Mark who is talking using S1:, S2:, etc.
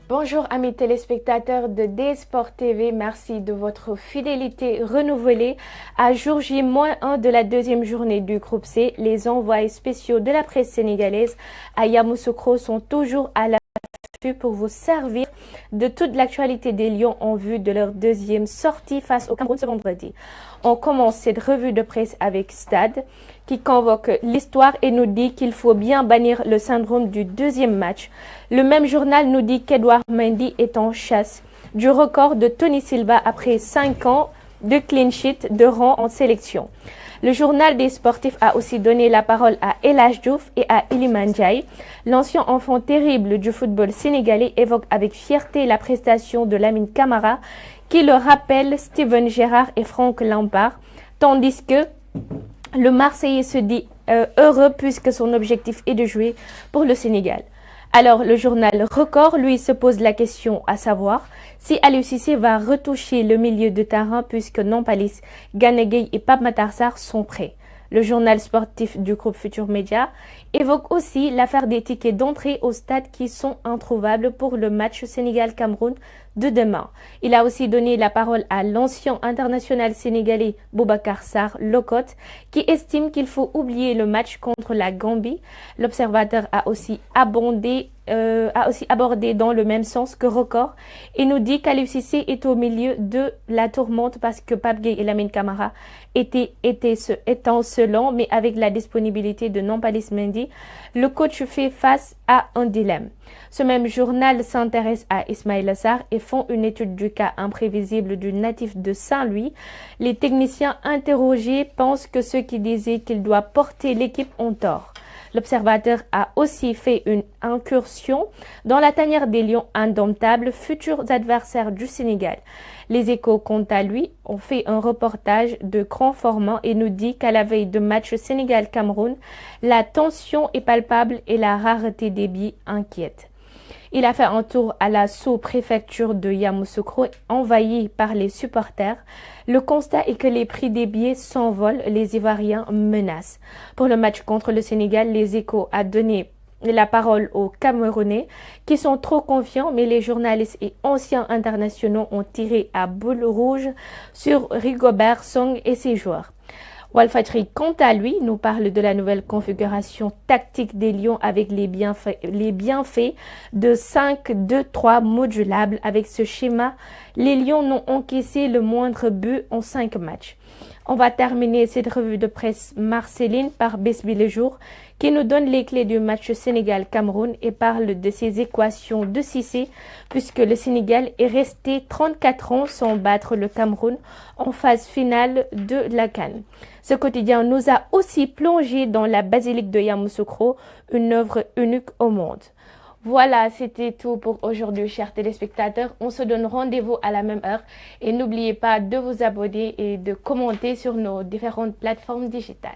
S1: Bonjour amis téléspectateurs de D-Sport TV, merci de votre fidélité renouvelée. À jour J-1 de la deuxième journée du groupe C, les envoyés spéciaux de la presse sénégalaise à Yamoussoukro sont toujours à l'affût pour vous servir de toute l'actualité des Lions en vue de leur deuxième sortie face au Cameroun ce vendredi. On commence cette revue de presse avec Stade qui convoque l'histoire et nous dit qu'il faut bien bannir le syndrome du deuxième match. Le même journal nous dit qu'Edouard Mendy est en chasse du record de Tony Silva après 5 ans de clean sheet de rang en sélection. Le journal des sportifs a aussi donné la parole à El Hadji Diouf et à Iliman Ndiaye. L'ancien enfant terrible du football sénégalais évoque avec fierté la prestation de Lamine Camara qui le rappelle Steven Gerrard et Franck Lampard, tandis que le Marseillais se dit heureux puisque son objectif est de jouer pour le Sénégal. Alors le journal Record, lui, se pose la question à savoir si Aliou Cissé va retoucher le milieu de terrain puisque Nampalys, Gana Gueye et Pape Matar Sarr sont prêts. Le journal sportif du groupe Futur Média évoque aussi l'affaire des tickets d'entrée au stade qui sont introuvables pour le match Sénégal-Cameroun de demain. Il a aussi donné la parole à l'ancien international sénégalais Boubacar Sarr Locotte qui estime qu'il faut oublier le match contre la Gambie. L'observateur a aussi abordé dans le même sens que Record et nous dit qu'Aliou Cissé est au milieu de la tourmente parce que Pape Gueye et Lamine Camara étaient étincelants, mais avec la disponibilité de Nampalys Mendy, le coach fait face à un dilemme. Ce même journal s'intéresse à Ismaïla Sarr et font une étude du cas imprévisible du natif de Saint-Louis. Les techniciens interrogés pensent que ceux qui disaient qu'il doit porter l'équipe ont tort. L'observateur a aussi fait une incursion dans la tanière des Lions indomptables, futurs adversaires du Sénégal. Les Échos, quant à lui, ont fait un reportage de grand format et nous dit qu'à la veille de match Sénégal-Cameroun, la tension est palpable et la rareté des billets inquiète. Il a fait un tour à la sous-préfecture de Yamoussoukro, envahie par les supporters. Le constat est que les prix des billets s'envolent, les Ivoiriens menacent. Pour le match contre le Sénégal, les Échos a donné la parole aux Camerounais qui sont trop confiants, mais les journalistes et anciens internationaux ont tiré à boules rouges sur Rigobert Song et ses joueurs. Walfadjri, quant à lui, nous parle de la nouvelle configuration tactique des Lions avec les bienfaits de 5-2-3 modulables. Avec ce schéma, les Lions n'ont encaissé le moindre but en 5 matchs. On va terminer cette revue de presse marceline par Besbi le jour qui nous donne les clés du match Sénégal-Cameroun et parle de ces équations de Cissé puisque le Sénégal est resté 34 ans sans battre le Cameroun en phase finale de la CAN. Ce quotidien nous a aussi plongé dans la basilique de Yamoussoukro, une œuvre unique au monde. Voilà, c'était tout pour aujourd'hui, chers téléspectateurs. On se donne rendez-vous à la même heure et n'oubliez pas de vous abonner et de commenter sur nos différentes plateformes digitales.